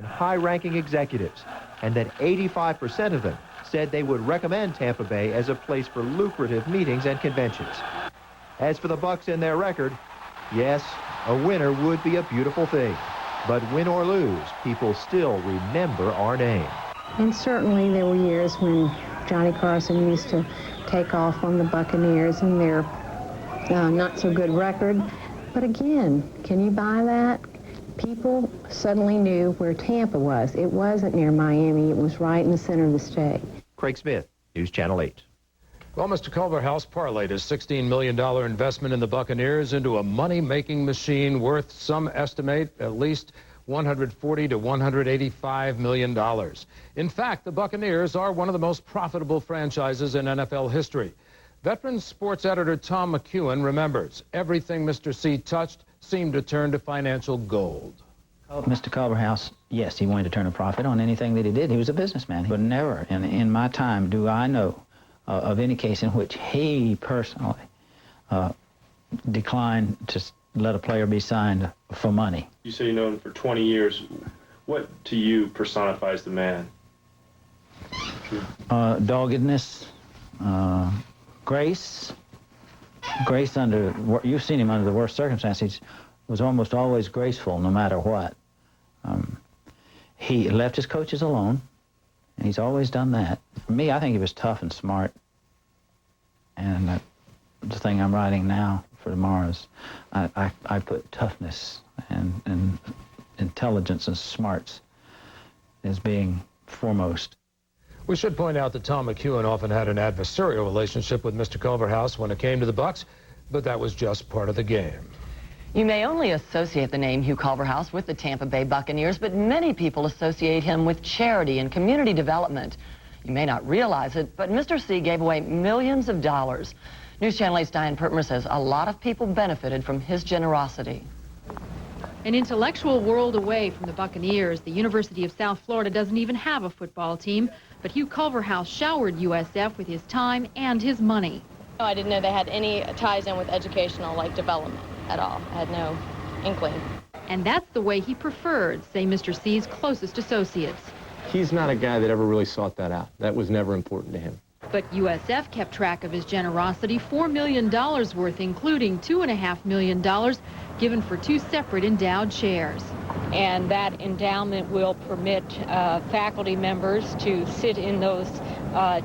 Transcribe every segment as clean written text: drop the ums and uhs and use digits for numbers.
high-ranking executives, and that 85% of them said they would recommend Tampa Bay as a place for lucrative meetings and conventions. As for the Bucs and their record, yes, a winner would be a beautiful thing. But win or lose, people still remember our name. And certainly there were years when Johnny Carson used to take off on the Buccaneers and their not-so-good record. But again, can you buy that? People suddenly knew where Tampa was. It wasn't near Miami. It was right in the center of the state. Craig Smith, News Channel 8. Well, Mr. Culverhouse parlayed his $16 million investment in the Buccaneers into a money-making machine worth, some estimate, at least $140 to $185 million. In fact, the Buccaneers are one of the most profitable franchises in NFL history. Veteran sports editor Tom McEwen remembers everything Mr. C touched seemed to turn to financial gold. Mr. Culverhouse, yes, he wanted to turn a profit on anything that he did. He was a businessman. But never in my time do I know of any case in which he personally declined to let a player be signed for money. You say you've known him for 20 years. What to you personifies the man? Doggedness, grace under, you've seen him under the worst circumstances. He was almost always graceful no matter what. He left his coaches alone, and he's always done that. For me, I think he was tough and smart. And the thing I'm writing now for tomorrow is I put toughness and intelligence and smarts as being foremost. We should point out that Tom McEwen often had an adversarial relationship with Mr. Culverhouse when it came to the Bucs, but that was just part of the game. You may only associate the name Hugh Culverhouse with the Tampa Bay Buccaneers, but many people associate him with charity and community development. You may not realize it, but Mr. C gave away millions of dollars. News Channel 8's Diane Pertmer says a lot of people benefited from his generosity. An intellectual world away from the Buccaneers, the University of South Florida doesn't even have a football team, but Hugh Culverhouse showered USF with his time and his money. I didn't know they had any ties in with educational development at all. I had no inkling. And that's the way he preferred, say Mr. C's closest associates. He's not a guy that ever really sought that out. That was never important to him. But USF kept track of his generosity, $4 million worth, including $2.5 million given for 2 separate endowed chairs. And that endowment will permit faculty members to sit in those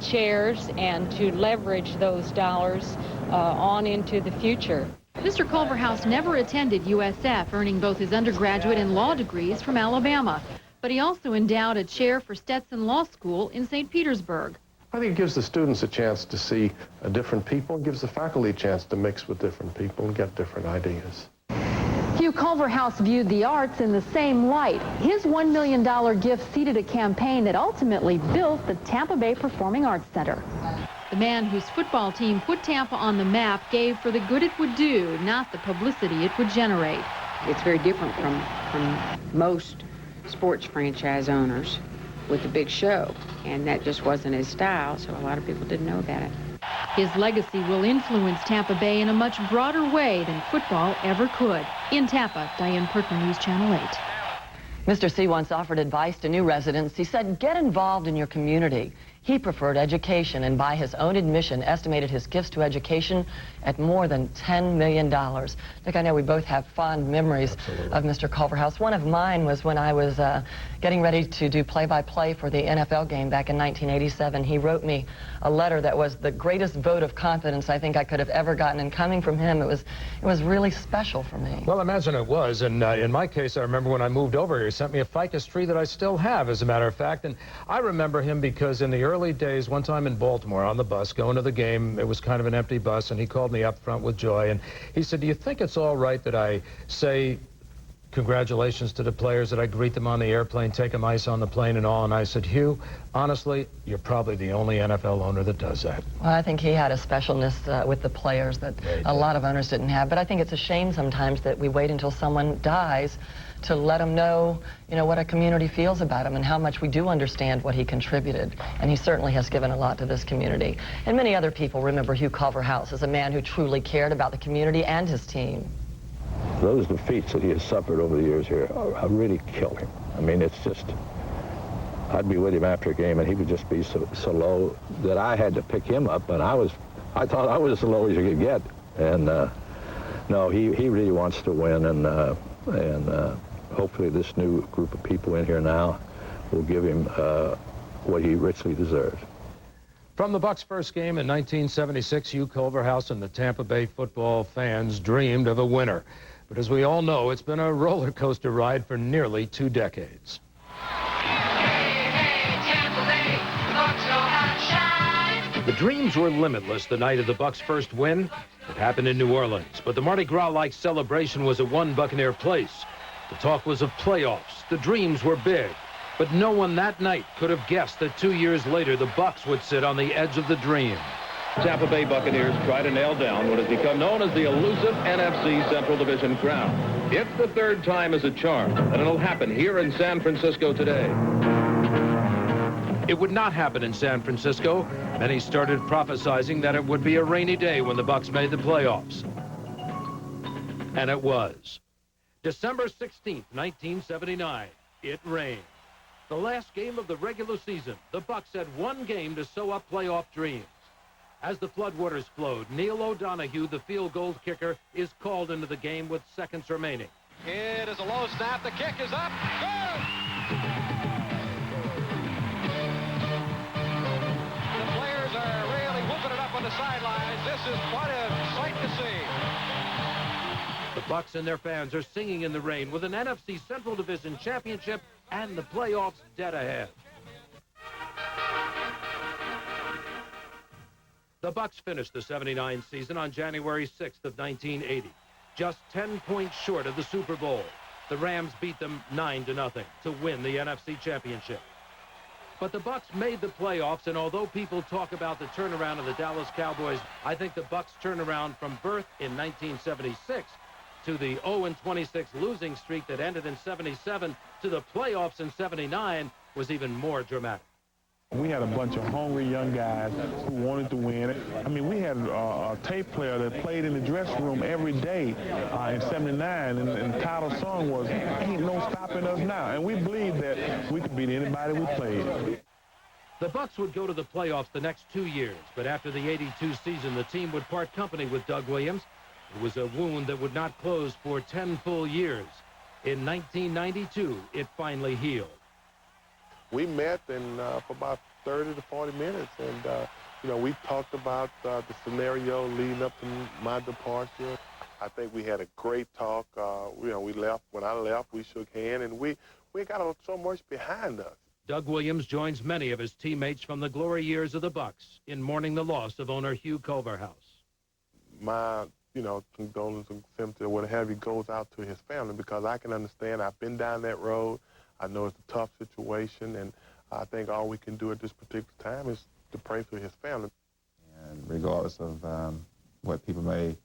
chairs and to leverage those dollars on into the future. Mr. Culverhouse never attended USF, earning both his undergraduate and law degrees from Alabama. But he also endowed a chair for Stetson Law School in St. Petersburg. I think it gives the students a chance to see different people, and gives the faculty a chance to mix with different people and get different ideas. Hugh Culverhouse viewed the arts in the same light. His $1 million gift seeded a campaign that ultimately built the Tampa Bay Performing Arts Center. The man whose football team put Tampa on the map gave for the good it would do, not the publicity it would generate. It's very different from most sports franchise owners with the big show, and that just wasn't his style, so a lot of people didn't know about it. His legacy will influence Tampa Bay in a much broader way than football ever could. In Tampa, Diane Pertmer, News Channel 8. Mr. C once offered advice to new residents. He said, get involved in your community. He preferred education, and by his own admission, estimated his gifts to education at more than $10 million. Nick, I know we both have fond memories of Mr. Culverhouse. One of mine was when I was getting ready to do play-by-play for the NFL game back in 1987. He wrote me a letter that was the greatest vote of confidence I think I could have ever gotten, and coming from him, it was really special for me. Well, imagine it was, and in my case, I remember when I moved over here, he sent me a ficus tree that I still have, as a matter of fact, and I remember him because in the early days, one time in Baltimore on the bus going to the game, it was kind of an empty bus, and he called me up front with joy, and he said, do you think it's all right that I say congratulations to the players, that I greet them on the airplane, take them ice on the plane and all? And I said, Hugh, honestly, you're probably the only NFL owner that does that. Well, I think he had a specialness with the players that a lot of owners didn't have. But I think it's a shame sometimes that we wait until someone dies to let them know, what a community feels about him and how much we do understand what he contributed. And he certainly has given a lot to this community. And many other people remember Hugh Culverhouse as a man who truly cared about the community and his team. those defeats that he has suffered over the years here really kill him. I mean, it's just, I'd be with him after a game, and he would just be so low that I had to pick him up, and I thought I was as low as you could get. And no, he really wants to win, and hopefully this new group of people in here now will give him what he richly deserves. From the Bucs' first game in 1976, Hugh Culverhouse and the Tampa Bay football fans dreamed of a winner. But as we all know, it's been a roller coaster ride for nearly 2 decades. The dreams were limitless the night of the Bucs' first win. It happened in New Orleans, but the Mardi Gras-like celebration was at one Buccaneer place. The talk was of playoffs. The dreams were big. But no one that night could have guessed that 2 years later the Bucs would sit on the edge of the dream. Tampa Bay Buccaneers try to nail down what has become known as the elusive NFC Central Division crown. It's the third time as a charm, and it'll happen here in San Francisco today. It would not happen in San Francisco. Many started prophesizing that it would be a rainy day when the Bucs made the playoffs. And it was. December 16th, 1979. It rained. The last game of the regular season, the Bucs had one game to sew up playoff dreams. As the floodwaters flowed, Neil O'Donoghue, the field goal kicker, is called into the game with seconds remaining. It is a low snap. The kick is up. Good! The players are really whooping it up on the sidelines. This is quite a sight to see. The Bucs and their fans are singing in the rain with an NFC Central Division championship and the playoffs dead ahead. The Bucs finished the 79 season on January 6th of 1980, just 10 points short of the Super Bowl. The Rams beat them 9-0 to win the NFC championship. But the Bucs made the playoffs, and although people talk about the turnaround of the Dallas Cowboys, I think the Bucs turnaround from birth in 1976 to the 0-26 losing streak that ended in 77 to the playoffs in 79 was even more dramatic. We had a bunch of hungry young guys who wanted to win. I mean, we had a tape player that played in the dressing room every day in 79, and the title song was, "Ain't No Stopping Us Now." And we believed that we could beat anybody we played. The Bucs would go to the playoffs the next 2 years, but after the 82 season, the team would part company with Doug Williams. It was a wound that would not close for 10 full years. In 1992, it finally healed. We met for about 30 to 40 minutes, and we talked about the scenario leading up to my departure. I think we had a great talk. We left. When I left, we shook hands, and we got so much behind us. Doug Williams joins many of his teammates from the glory years of the Bucs in mourning the loss of owner Hugh Culverhouse. My condolences and sympathy or what have you goes out to his family, because I can understand. I've been down that road. I know it's a tough situation, and I think all we can do at this particular time is to pray for his family. And regardless of what people may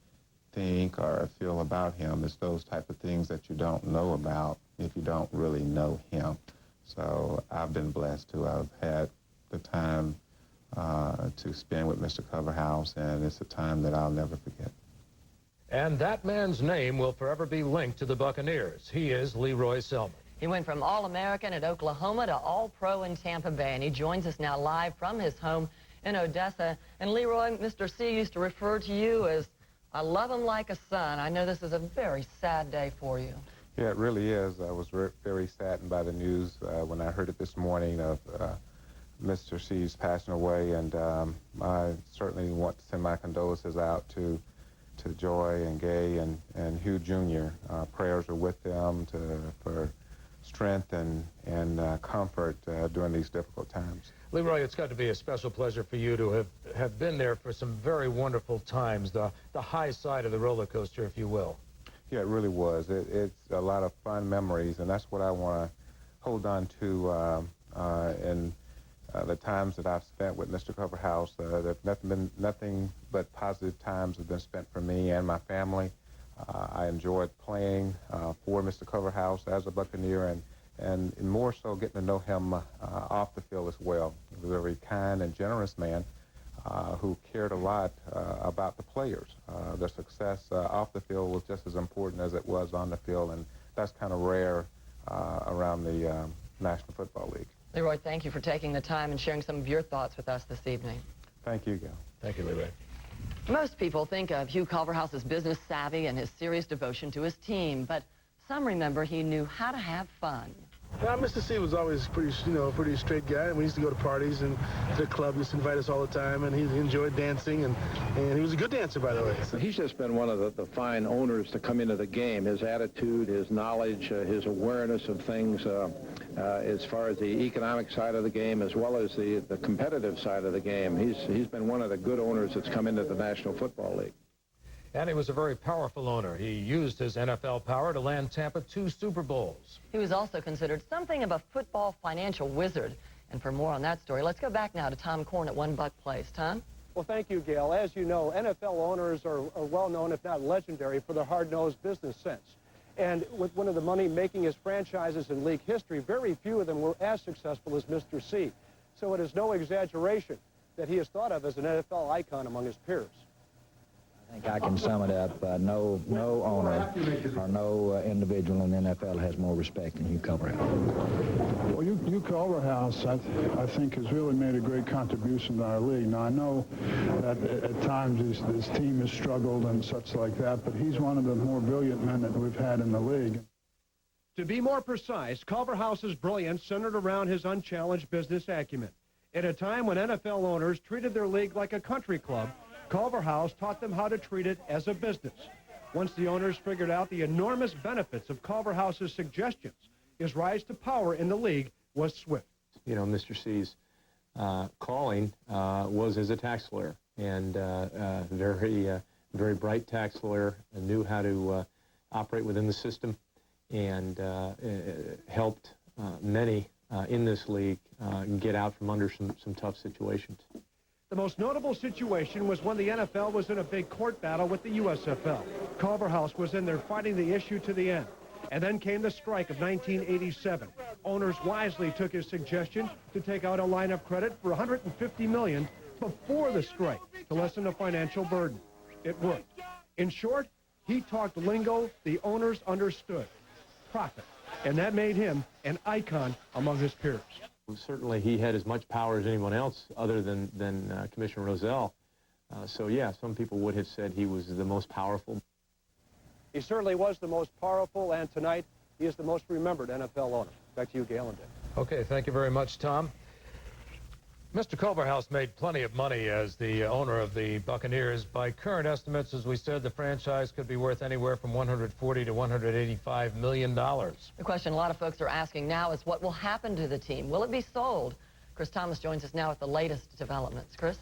think or feel about him, it's those type of things that you don't know about if you don't really know him. So I've been blessed to have had the time to spend with Mr. Culverhouse, and it's a time that I'll never forget. And that man's name will forever be linked to the Buccaneers. He is Leroy Selman. He went from All-American at Oklahoma to All-Pro in Tampa Bay, and he joins us now live from his home in Odessa. And Leroy, Mr. C used to refer to you as, "I love him like a son." I know this is a very sad day for you. Yeah, it really is. I was very saddened by the news when I heard it this morning of Mr. C's passing away, and I certainly want to send my condolences out to Joy and Gay and Hugh Jr. Prayers are with them for strength and comfort during these difficult times. Leroy, it's got to be a special pleasure for you to have been there for some very wonderful times, the high side of the roller coaster, if you will. Yeah, it really was. It's a lot of fun memories, and that's what I want to hold on to in the times that I've spent with Mr. Culverhouse. Nothing but positive times have been spent for me and my family. I enjoyed playing for Mr. Culverhouse as a Buccaneer, and more so getting to know him off the field as well. He was a very kind and generous man, who cared a lot about the players. Their success off the field was just as important as it was on the field, and that's kind of rare around the National Football League. Leroy, thank you for taking the time and sharing some of your thoughts with us this evening. Thank you, Gail. Thank you, Leroy. Most people think of Hugh Culverhouse as business savvy and his serious devotion to his team, but some remember he knew how to have fun. Well, Mr. C was always pretty straight guy. We used to go to parties and to the club. He used to invite us all the time, and he enjoyed dancing, and he was a good dancer, by the way. So. He's just been one of the fine owners to come into the game. His attitude, his knowledge, his awareness of things as far as the economic side of the game as well as the competitive side of the game. He's been one of the good owners that's come into the National Football League. And he was a very powerful owner. He used his NFL power to land Tampa 2 Super Bowls. He was also considered something of a football financial wizard. And for more on that story, let's go back now to Tom Korn at One Buck Place. Tom? Well, thank you, Gail. As you know, NFL owners are well known, if not legendary, for their hard-nosed business sense. And with one of the money-makingest franchises in league history, very few of them were as successful as Mr. C. So it is no exaggeration that he is thought of as an NFL icon among his peers. I think I can sum it up. No owner or no individual in the NFL has more respect than Hugh Culverhouse. Well, Hugh Culverhouse, I think, has really made a great contribution to our league. Now, I know that at times his team has struggled and such like that, but he's one of the more brilliant men that we've had in the league. To be more precise, Culverhouse's brilliance centered around his unchallenged business acumen. At a time when NFL owners treated their league like a country club, Culverhouse taught them how to treat it as a business. Once the owners figured out the enormous benefits of Culverhouse's suggestions, his rise to power in the league was swift. You know, Mr. C's calling was as a tax lawyer, and very bright tax lawyer, and knew how to operate within the system, and helped many in this league get out from under some tough situations. The most notable situation was when the NFL was in a big court battle with the USFL. Culverhouse was in there fighting the issue to the end. And then came the strike of 1987. Owners wisely took his suggestion to take out a line of credit for $150 million before the strike to lessen the financial burden. It worked. In short, he talked lingo the owners understood. Profit. And that made him an icon among his peers. Certainly, he had as much power as anyone else other than Commissioner Rozelle. So, yeah, some people would have said he was the most powerful. He certainly was the most powerful, and tonight he is the most remembered NFL owner. Back to you, Gail and Dick. Okay, thank you very much, Tom. Mr. Culverhouse made plenty of money as the owner of the Buccaneers. By current estimates, as we said, the franchise could be worth anywhere from $140 to $185 million. The question a lot of folks are asking now is what will happen to the team? Will it be sold? Chris Thomas joins us now with the latest developments. Chris?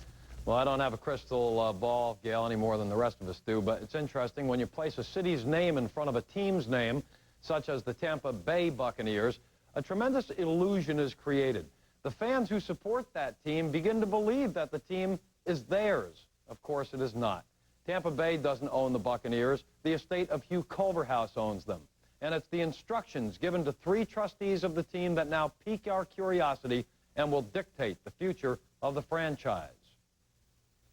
Well, I don't have a crystal ball, Gail, any more than the rest of us do, but it's interesting when you place a city's name in front of a team's name, such as the Tampa Bay Buccaneers, a tremendous illusion is created. The fans who support that team begin to believe that the team is theirs. Of course, it is not. Tampa Bay doesn't own the Buccaneers. The estate of Hugh Culverhouse owns them. And it's the instructions given to 3 trustees of the team that now pique our curiosity and will dictate the future of the franchise.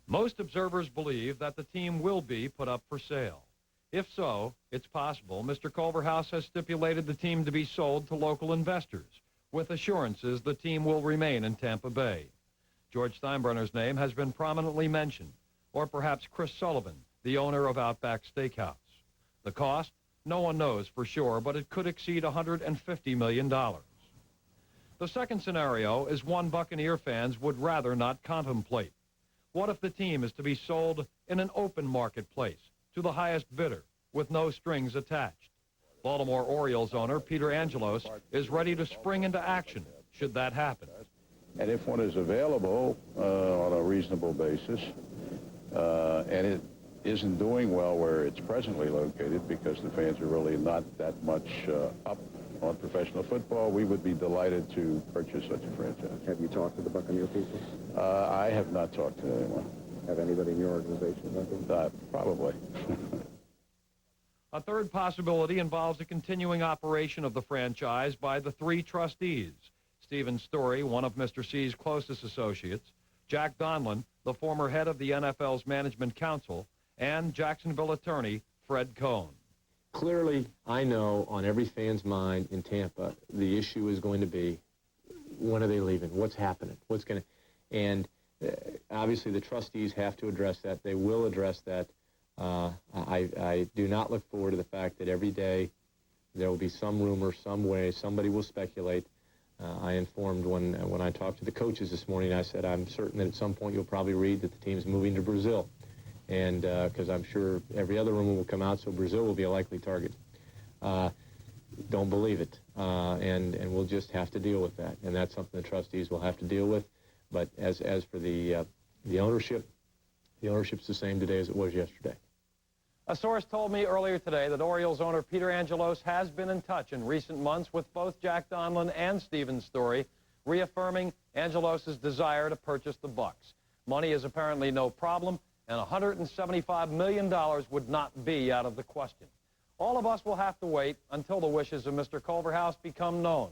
Most observers believe that the team will be put up for sale. If so, it's possible Mr. Culverhouse has stipulated the team to be sold to local investors, with assurances the team will remain in Tampa Bay. George Steinbrenner's name has been prominently mentioned, or perhaps Chris Sullivan, the owner of Outback Steakhouse. The cost? No one knows for sure, but it could exceed $150 million. The second scenario is one Buccaneer fans would rather not contemplate. What if the team is to be sold in an open marketplace to the highest bidder with no strings attached? Baltimore Orioles owner Peter Angelos is ready to spring into action should that happen. And if one is available on a reasonable basis, and it isn't doing well where it's presently located because the fans are really not that much up on professional football, we would be delighted to purchase such a franchise. Have you talked to the Buccaneer people? I have not talked to anyone. Have anybody in your organization? Probably. A third possibility involves a continuing operation of the franchise by the 3 trustees. Stephen Story, one of Mr. C's closest associates, Jack Donlin, the former head of the NFL's Management Council, and Jacksonville attorney Fred Cohn. Clearly, I know on every fan's mind in Tampa, the issue is going to be, when are they leaving? What's happening? What's going to... And obviously the trustees have to address that. They will address that. I do not look forward to the fact that every day there will be some rumor, some way, somebody will speculate. I informed when I talked to the coaches this morning, I said, I'm certain that at some point you'll probably read that the team's moving to Brazil. And because I'm sure every other rumor will come out, so Brazil will be a likely target. Don't believe it. And we'll just have to deal with that. And that's something the trustees will have to deal with. But as for the ownership, the ownership's the same today as it was yesterday. A source told me earlier today that Orioles owner Peter Angelos has been in touch in recent months with both Jack Donlin and Steven Story, reaffirming Angelos' desire to purchase the Bucs. Money is apparently no problem, and $175 million would not be out of the question. All of us will have to wait until the wishes of Mr. Culverhouse become known,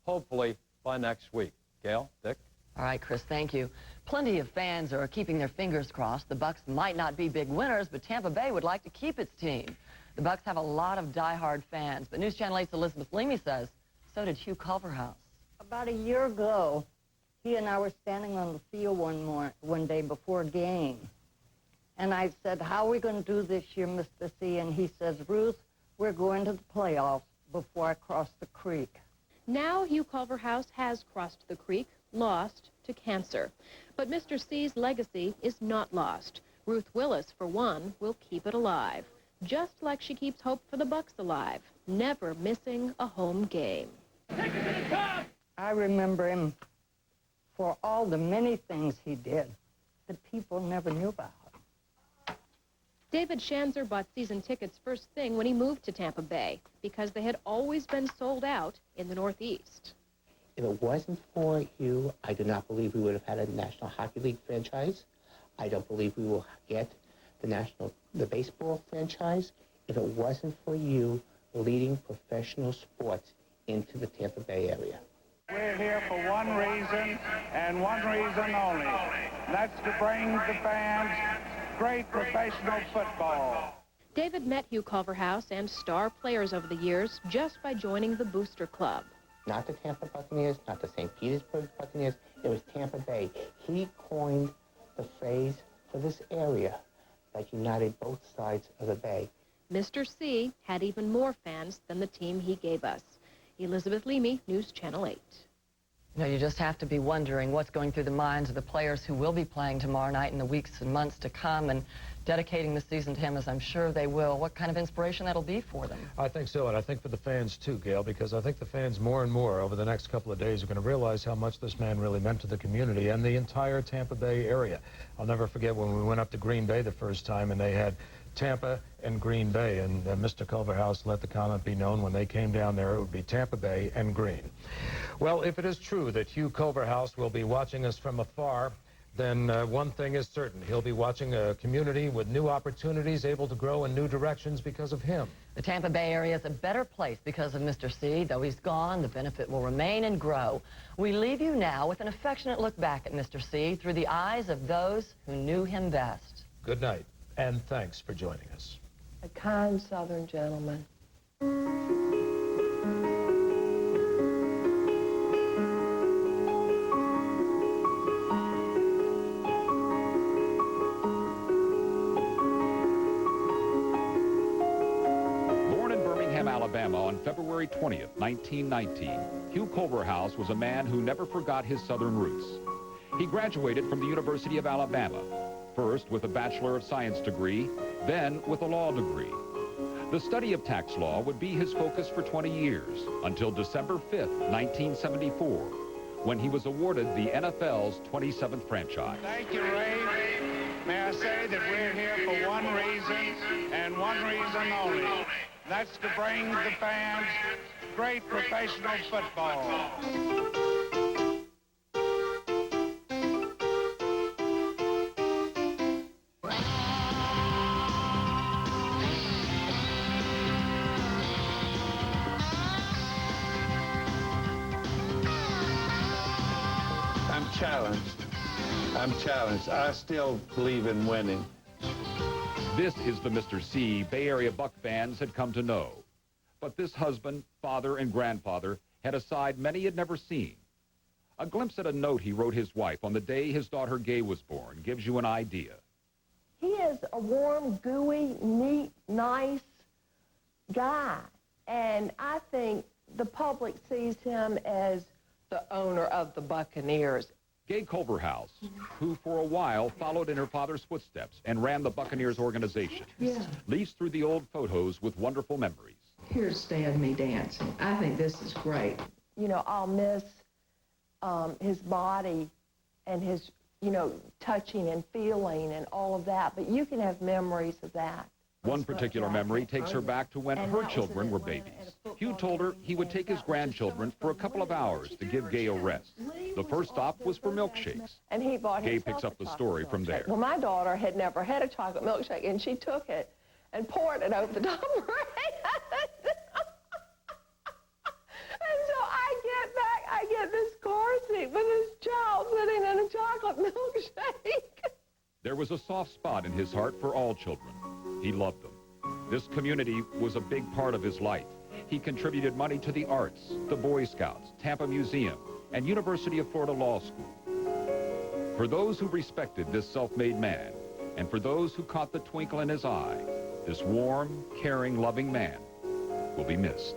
hopefully by next week. Gail, Dick? All right, Chris, thank you. Plenty of fans are keeping their fingers crossed. The Bucs might not be big winners, but Tampa Bay would like to keep its team. The Bucs have a lot of diehard fans, but News Channel 8's Elizabeth Leamy says so did Hugh Culverhouse. About a year ago, he and I were standing on the field one day before a game. And I said, how are we going to do this year, Mr. C? And he says, Ruth, we're going to the playoffs before I cross the creek. Now Hugh Culverhouse has crossed the creek, lost to cancer. But Mr. C's legacy is not lost. Ruth Willis, for one, will keep it alive, just like she keeps hope for the Bucs alive, never missing a home game. I remember him for all the many things he did that people never knew about. David Schanzer bought season tickets first thing when he moved to Tampa Bay because they had always been sold out in the Northeast. If it wasn't for you, I do not believe we would have had a National Hockey League franchise. I don't believe we will get the baseball franchise. If it wasn't for you leading professional sports into the Tampa Bay area. We're here for one reason and one reason only. That's to bring the fans great professional football. David met Hugh Culverhouse and star players over the years just by joining the Booster Club. Not the Tampa Buccaneers, not the St. Petersburg Buccaneers, it was Tampa Bay. He coined the phrase for this area that united both sides of the bay. Mr. C had even more fans than the team he gave us. Elizabeth Leamy, News Channel 8. You know, you just have to be wondering what's going through the minds of the players who will be playing tomorrow night in the weeks and months to come and dedicating the season to him, as I'm sure they will. What kind of inspiration that'll be for them? I think so, and I think for the fans too, Gail, because I think the fans more and more over the next couple of days are going to realize how much this man really meant to the community and the entire Tampa Bay area. I'll never forget when we went up to Green Bay the first time and they had Tampa and Green Bay, and Mr. Culverhouse let the comment be known when they came down there it would be Tampa Bay and Green. Well, if it is true that Hugh Culverhouse will be watching us from afar, then one thing is certain. He'll be watching a community with new opportunities, able to grow in new directions because of him. The Tampa Bay area is a better place because of Mr. C. Though he's gone, the benefit will remain and grow. We leave you now with an affectionate look back at Mr. C. through the eyes of those who knew him best. Good night, and thanks for joining us. A kind Southern gentleman. Alabama on February 20th, 1919, Hugh Culverhouse was a man who never forgot his Southern roots. He graduated from the University of Alabama, first with a Bachelor of Science degree, then with a law degree. The study of tax law would be his focus for 20 years, until December 5th, 1974, when he was awarded the NFL's 27th franchise. Thank you, Ray. May I say that we're here for one reason and one reason only. That's to bring the fans great professional football. I'm challenged I'm challenged. I still believe in winning. This is the Mr. C Bay Area Buck fans had come to know. But this husband, father, and grandfather had a side many had never seen. A glimpse at a note he wrote his wife on the day his daughter Gay was born gives you an idea. He is a warm, gooey, neat, nice guy. And I think the public sees him as the owner of the Buccaneers. Gay Culverhouse, who for a while followed in her father's footsteps and ran the Buccaneers organization, leafs through the old photos with wonderful memories. Here's Dad me dancing. I think this is great. You know, I'll miss his body and his, you know, touching and feeling and all of that, but you can have memories of that. One particular memory takes her back to when her children were babies. Hugh told her he would take his grandchildren for a couple of hours to give Gay a rest. The first stop was for milkshakes. And he bought Gay himself picks up a the story from there. Well, my daughter had never had a chocolate milkshake, and she took it and poured it over the top of her head. And so I get back, I get this car seat with this child sitting in a chocolate milkshake. There was a soft spot in his heart for all children. He loved them. This community was a big part of his life. He contributed money to the arts, the Boy Scouts, Tampa Museum, and University of Florida Law School. For those who respected this self-made man, and for those who caught the twinkle in his eye, this warm, caring, loving man will be missed.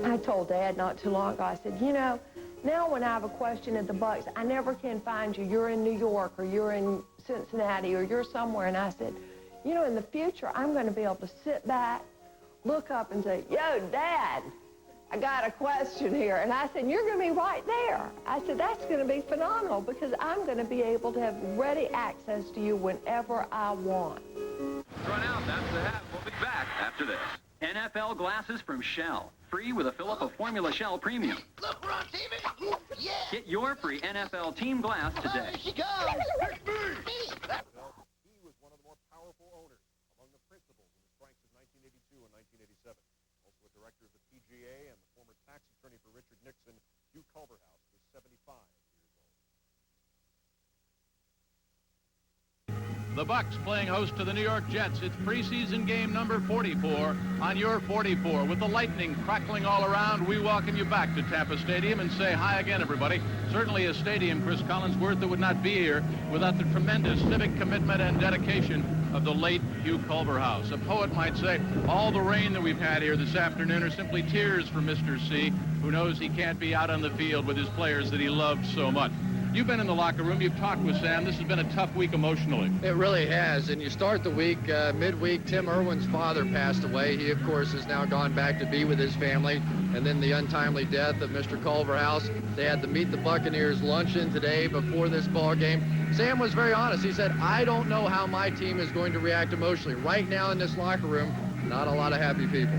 I told Dad not too long ago, I said, you know, now when I have a question at the Bucs, I never can find you. You're in New York, or you're in Cincinnati, or you're somewhere. And I said, you know, in the future, I'm going to be able to sit back, look up and say, yo, Dad, I got a question here. And I said, you're going to be right there. I said, that's going to be phenomenal because I'm going to be able to have ready access to you whenever I want. Run out, that's the hat. We'll be back after this. NFL glasses from Shell. Free with a fill-up of Formula Shell Premium. Look, we're on TV. Yeah. Get your free NFL team glass today. Here she goes. He was one of the more powerful owners among the principals in the strikes of 1982 and 1987. Also a director of the PGA and the former tax attorney for Richard Nixon, Hugh Culverhouse was 75 years old. The Bucs playing host to the New York Jets. It's preseason game number 44 on your 44. With the lightning crackling all around, we welcome you back to Tampa Stadium and say hi again, everybody. Certainly a stadium, Chris Collinsworth, that would not be here without the tremendous civic commitment and dedication of the late Hugh Culverhouse. A poet might say all the rain that we've had here this afternoon are simply tears for Mr. C, who knows he can't be out on the field with his players that he loved so much. You've been in the locker room. You've talked with Sam. This has been a tough week emotionally. It really has. And you start the week, midweek, Tim Irwin's father passed away. He, of course, has now gone back to be with his family. And then the untimely death of Mr. Culverhouse. They had the Meet the Buccaneers luncheon today before this ball game. Sam was very honest. He said, I don't know how my team is going to react emotionally. Right now in this locker room, not a lot of happy people.